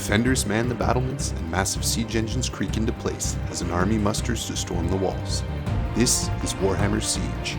Defenders man the battlements and massive siege engines creak into place as an army musters to storm the walls. This is Warhammer Siege.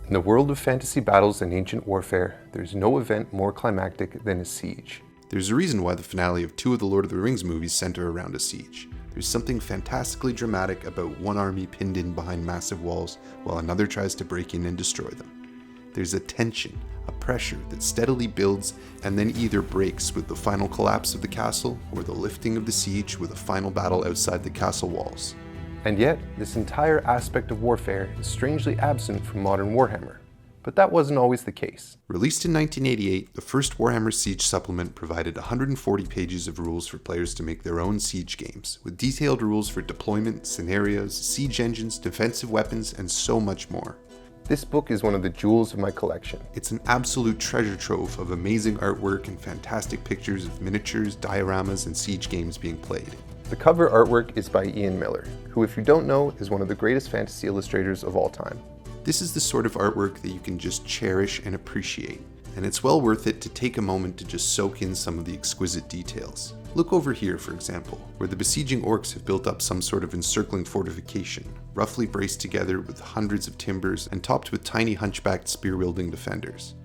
In the world of fantasy battles and ancient warfare, there's no event more climactic than a siege. There's a reason why the finale of 2 of the Lord of the Rings movies center around a siege. There's something fantastically dramatic about one army pinned in behind massive walls while another tries to break in and destroy them. There's a tension, a pressure that steadily builds and then either breaks with the final collapse of the castle or the lifting of the siege with a final battle outside the castle walls. And yet, this entire aspect of warfare is strangely absent from modern Warhammer. But that wasn't always the case. Released in 1988, the first Warhammer Siege supplement provided 140 pages of rules for players to make their own siege games, with detailed rules for deployment, scenarios, siege engines, defensive weapons, and so much more. This book is one of the jewels of my collection. It's an absolute treasure trove of amazing artwork and fantastic pictures of miniatures, dioramas, and siege games being played. The cover artwork is by Ian Miller, who, if you don't know, is one of the greatest fantasy illustrators of all time. This is the sort of artwork that you can just cherish and appreciate, and it's well worth it to take a moment to just soak in some of the exquisite details. Look over here, for example, where the besieging orcs have built up some sort of encircling fortification, roughly braced together with hundreds of timbers and topped with tiny hunchbacked spear-wielding defenders.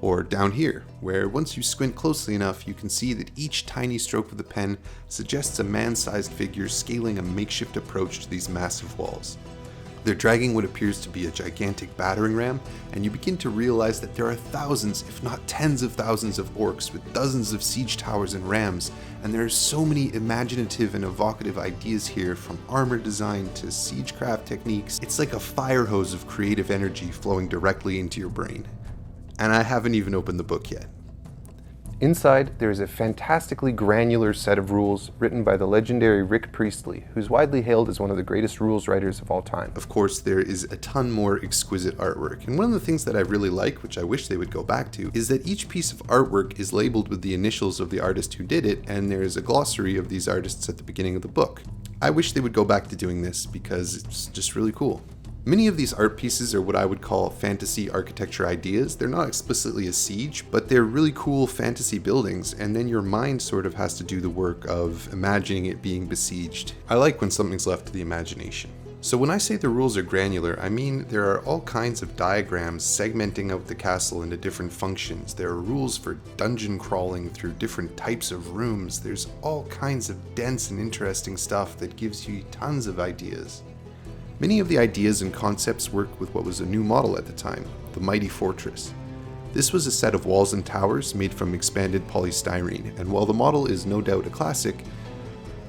Or down here, where once you squint closely enough, you can see that each tiny stroke of the pen suggests a man-sized figure scaling a makeshift approach to these massive walls. They're dragging what appears to be a gigantic battering ram, and you begin to realize that there are thousands, if not tens of thousands of orcs with dozens of siege towers and rams, and there are so many imaginative and evocative ideas here, from armor design to siegecraft techniques. It's like a fire hose of creative energy flowing directly into your brain. And I haven't even opened the book yet. Inside, there is a fantastically granular set of rules written by the legendary Rick Priestley, who's widely hailed as one of the greatest rules writers of all time. Of course, there is a ton more exquisite artwork, and one of the things that I really like, which I wish they would go back to, is that each piece of artwork is labeled with the initials of the artist who did it, and there is a glossary of these artists at the beginning of the book. I wish they would go back to doing this because it's just really cool. Many of these art pieces are what I would call fantasy architecture ideas. They're not explicitly a siege, but they're really cool fantasy buildings, and then your mind sort of has to do the work of imagining it being besieged. I like when something's left to the imagination. So when I say the rules are granular, I mean there are all kinds of diagrams segmenting out the castle into different functions. There are rules for dungeon crawling through different types of rooms. There's all kinds of dense and interesting stuff that gives you tons of ideas. Many of the ideas and concepts work with what was a new model at the time, the Mighty Fortress. This was a set of walls and towers made from expanded polystyrene, and while the model is no doubt a classic,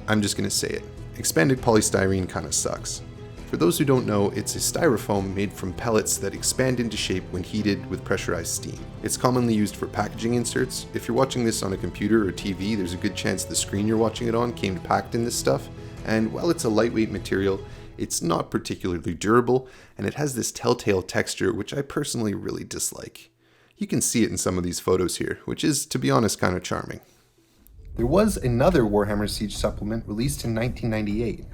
I'm just going to say it. Expanded polystyrene kind of sucks. For those who don't know, it's a styrofoam made from pellets that expand into shape when heated with pressurized steam. It's commonly used for packaging inserts. If you're watching this on a computer or TV, there's a good chance the screen you're watching it on came packed in this stuff, and while it's a lightweight material, it's not particularly durable, and it has this telltale texture which I personally really dislike. You can see it in some of these photos here, which is, to be honest, kind of charming. There was another Warhammer Siege supplement released in 1998.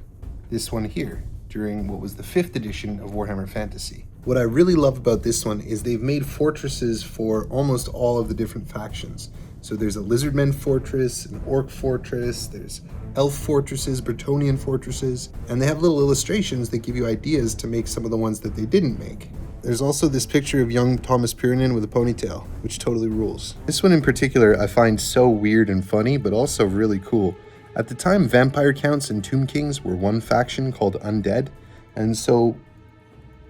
This one here, during what was the 5th edition of Warhammer Fantasy. What I really love about this one is they've made fortresses for almost all of the different factions. So there's a Lizardmen fortress, an Orc fortress, there's Elf fortresses, Bretonnian fortresses, and they have little illustrations that give you ideas to make some of the ones that they didn't make. There's also this picture of young Thomas Pyronen with a ponytail, which totally rules. This one in particular I find so weird and funny, but also really cool. At the time, Vampire Counts and Tomb Kings were one faction called Undead, and so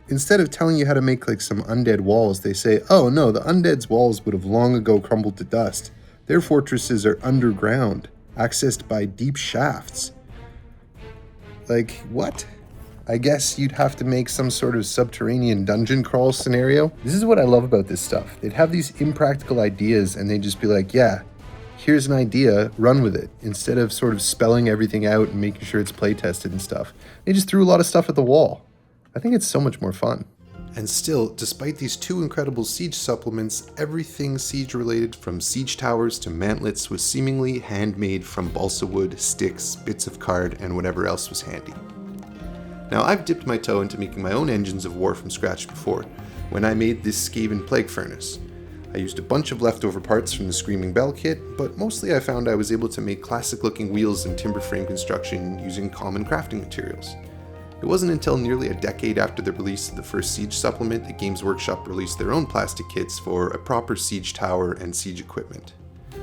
instead of telling you how to make like some undead walls, they say, oh no, the undead's walls would have long ago crumbled to dust. Their fortresses are underground, accessed by deep shafts. Like, what? I guess you'd have to make some sort of subterranean dungeon crawl scenario. This is what I love about this stuff. They'd have these impractical ideas and they'd just be like, yeah, here's an idea, run with it. Instead of sort of spelling everything out and making sure it's play tested and stuff. They just threw a lot of stuff at the wall. I think it's so much more fun. And still, despite these 2 incredible siege supplements, everything siege related from siege towers to mantlets was seemingly handmade from balsa wood, sticks, bits of card, and whatever else was handy. Now, I've dipped my toe into making my own engines of war from scratch before, when I made this Skaven Plague Furnace. I used a bunch of leftover parts from the Screaming Bell kit, but mostly I found I was able to make classic-looking wheels and timber frame construction using common crafting materials. It wasn't until nearly a decade after the release of the first Siege supplement that Games Workshop released their own plastic kits for a proper Siege tower and Siege equipment.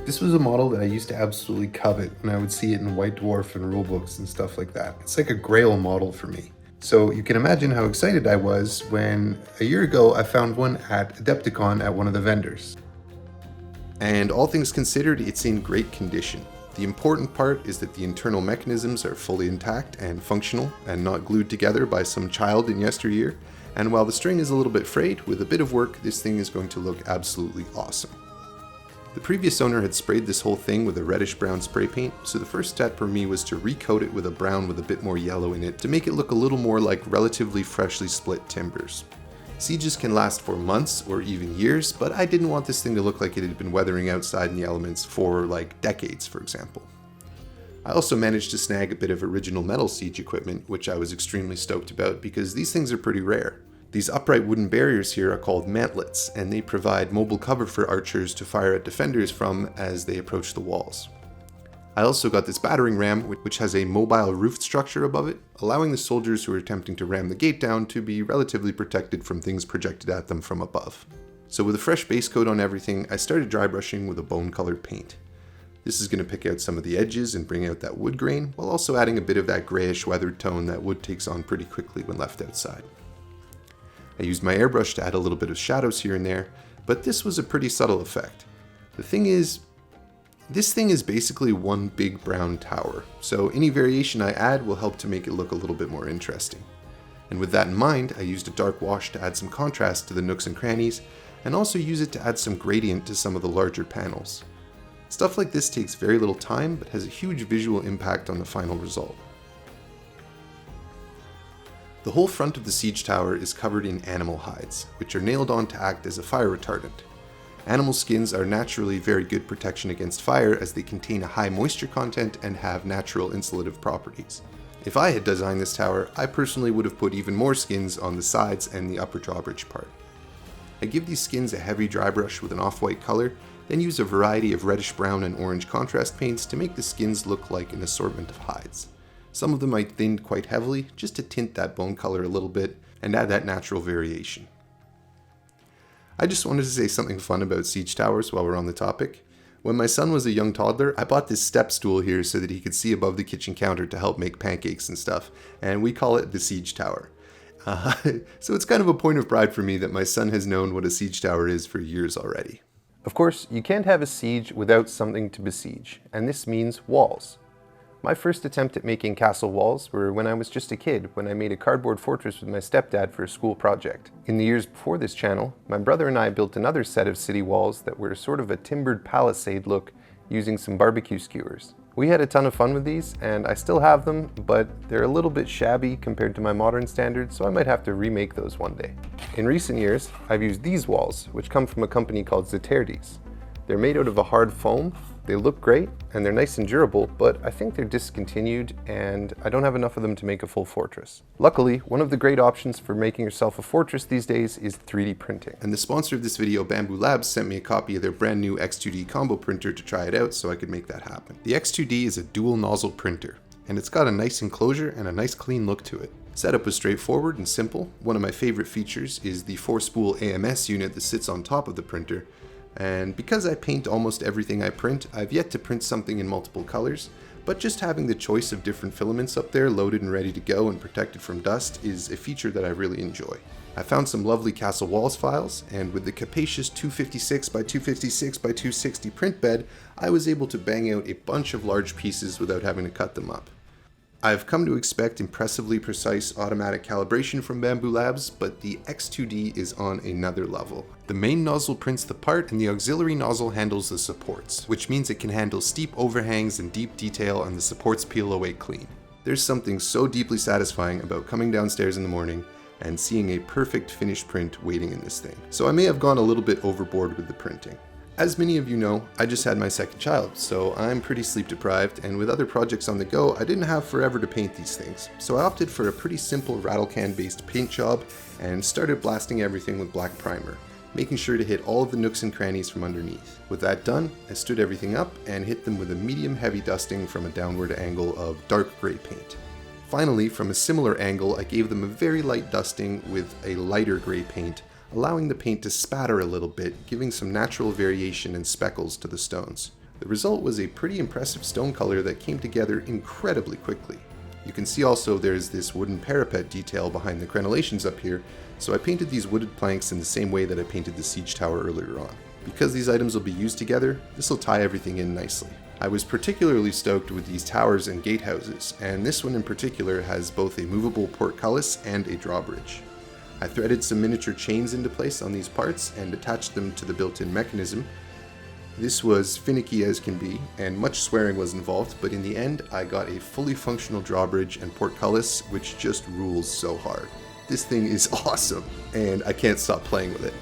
This was a model that I used to absolutely covet when I would see it in White Dwarf and rulebooks and stuff like that. It's like a grail model for me. So you can imagine how excited I was when a year ago I found one at Adepticon at one of the vendors. And all things considered, it's in great condition. The important part is that the internal mechanisms are fully intact and functional and not glued together by some child in yesteryear. And while the string is a little bit frayed, with a bit of work, this thing is going to look absolutely awesome. The previous owner had sprayed this whole thing with a reddish-brown spray paint, so the first step for me was to recoat it with a brown with a bit more yellow in it to make it look a little more like relatively freshly split timbers. Sieges can last for months or even years, but I didn't want this thing to look like it had been weathering outside in the elements for like decades, for example. I also managed to snag a bit of original metal siege equipment, which I was extremely stoked about because these things are pretty rare. These upright wooden barriers here are called mantlets, and they provide mobile cover for archers to fire at defenders from as they approach the walls. I also got this battering ram, which has a mobile roof structure above it, allowing the soldiers who are attempting to ram the gate down to be relatively protected from things projected at them from above. So with a fresh base coat on everything, I started dry brushing with a bone-colored paint. This is going to pick out some of the edges and bring out that wood grain, while also adding a bit of that grayish weathered tone that wood takes on pretty quickly when left outside. I used my airbrush to add a little bit of shadows here and there, but this was a pretty subtle effect. The thing is, this thing is basically one big brown tower, so any variation I add will help to make it look a little bit more interesting. And with that in mind, I used a dark wash to add some contrast to the nooks and crannies, and also use it to add some gradient to some of the larger panels. Stuff like this takes very little time, but has a huge visual impact on the final result. The whole front of the siege tower is covered in animal hides, which are nailed on to act as a fire retardant. Animal skins are naturally very good protection against fire as they contain a high moisture content and have natural insulative properties. If I had designed this tower, I personally would have put even more skins on the sides and the upper drawbridge part. I give these skins a heavy dry brush with an off-white color, then use a variety of reddish brown and orange contrast paints to make the skins look like an assortment of hides. Some of them I thinned quite heavily, just to tint that bone color a little bit and add that natural variation. I just wanted to say something fun about siege towers while we're on the topic. When my son was a young toddler, I bought this step stool here so that he could see above the kitchen counter to help make pancakes and stuff, and we call it the siege tower. So it's kind of a point of pride for me that my son has known what a siege tower is for years already. Of course, you can't have a siege without something to besiege, and this means walls. My first attempt at making castle walls were when I was just a kid, when I made a cardboard fortress with my stepdad for a school project. In the years before this channel, my brother and I built another set of city walls that were sort of a timbered palisade look using some barbecue skewers. We had a ton of fun with these, and I still have them, but they're a little bit shabby compared to my modern standards, so I might have to remake those one day. In recent years, I've used these walls, which come from a company called Zeterdis. They're made out of a hard foam. They look great, and they're nice and durable, but I think they're discontinued, and I don't have enough of them to make a full fortress. Luckily, one of the great options for making yourself a fortress these days is 3D printing. And the sponsor of this video, Bamboo Labs, sent me a copy of their brand new X2D combo printer to try it out so I could make that happen. The X2D is a dual nozzle printer, and it's got a nice enclosure and a nice clean look to it. Setup was straightforward and simple. One of my favorite features is the 4-spool AMS unit that sits on top of the printer. And because I paint almost everything I print, I've yet to print something in multiple colors, but just having the choice of different filaments up there loaded and ready to go and protected from dust is a feature that I really enjoy. I found some lovely Castle Walls files, and with the capacious 256 by 256 by 260 print bed, I was able to bang out a bunch of large pieces without having to cut them up. I've come to expect impressively precise automatic calibration from Bamboo Labs, but the X2D is on another level. The main nozzle prints the part, and the auxiliary nozzle handles the supports, which means it can handle steep overhangs and deep detail, and the supports peel away clean. There's something so deeply satisfying about coming downstairs in the morning and seeing a perfect finished print waiting in this thing. So I may have gone a little bit overboard with the printing. As many of you know, I just had my second child, so I'm pretty sleep deprived, and with other projects on the go, I didn't have forever to paint these things. So I opted for a pretty simple rattle can based paint job and started blasting everything with black primer, making sure to hit all of the nooks and crannies from underneath. With that done, I stood everything up and hit them with a medium heavy dusting from a downward angle of dark gray paint. Finally, from a similar angle, I gave them a very light dusting with a lighter gray paint, allowing the paint to spatter a little bit, giving some natural variation and speckles to the stones. The result was a pretty impressive stone color that came together incredibly quickly. You can see also there's this wooden parapet detail behind the crenellations up here, so I painted these wooded planks in the same way that I painted the siege tower earlier on. Because these items will be used together, this will tie everything in nicely. I was particularly stoked with these towers and gatehouses, and this one in particular has both a movable portcullis and a drawbridge. I threaded some miniature chains into place on these parts and attached them to the built-in mechanism. This was finicky as can be, and much swearing was involved, but in the end I got a fully functional drawbridge and portcullis which just rules so hard. This thing is awesome, and I can't stop playing with it.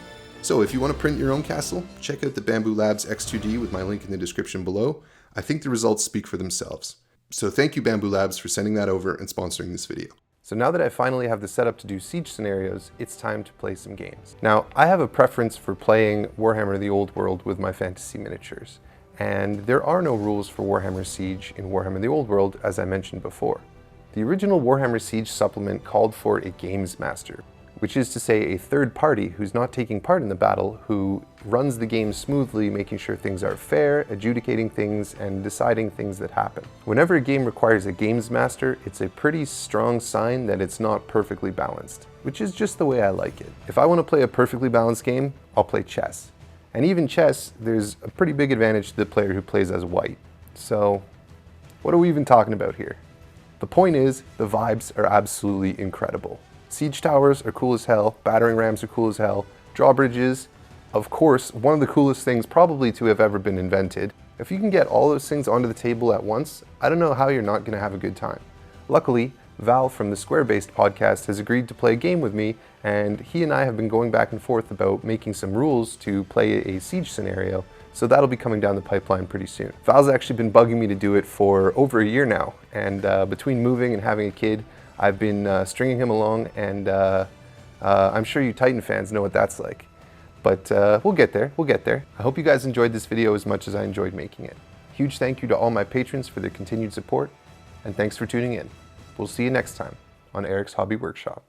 So if you want to print your own castle, check out the Bamboo Labs X2D with my link in the description below. I think the results speak for themselves. So thank you Bamboo Labs for sending that over and sponsoring this video. So now that I finally have the setup to do siege scenarios, it's time to play some games. Now, I have a preference for playing Warhammer the Old World with my fantasy miniatures, and there are no rules for Warhammer Siege in Warhammer the Old World, as I mentioned before. The original Warhammer Siege supplement called for a Games Master, which is to say a third party who's not taking part in the battle, who runs the game smoothly, making sure things are fair, adjudicating things, and deciding things that happen. Whenever a game requires a Games Master, it's a pretty strong sign that it's not perfectly balanced, which is just the way I like it. If I want to play a perfectly balanced game, I'll play chess. And even chess, there's a pretty big advantage to the player who plays as white. So, what are we even talking about here? The point is, the vibes are absolutely incredible. Siege towers are cool as hell, battering rams are cool as hell, drawbridges, of course, one of the coolest things probably to have ever been invented. If you can get all those things onto the table at once, I don't know how you're not going to have a good time. Luckily, Val from the Square-Based podcast has agreed to play a game with me, and he and I have been going back and forth about making some rules to play a siege scenario, so that'll be coming down the pipeline pretty soon. Val's actually been bugging me to do it for over a year now, and between moving and having a kid, I've been stringing him along, and I'm sure you Titan fans know what that's like. But we'll get there, we'll get there. I hope you guys enjoyed this video as much as I enjoyed making it. Huge thank you to all my patrons for their continued support, and thanks for tuning in. We'll see you next time on Eric's Hobby Workshop.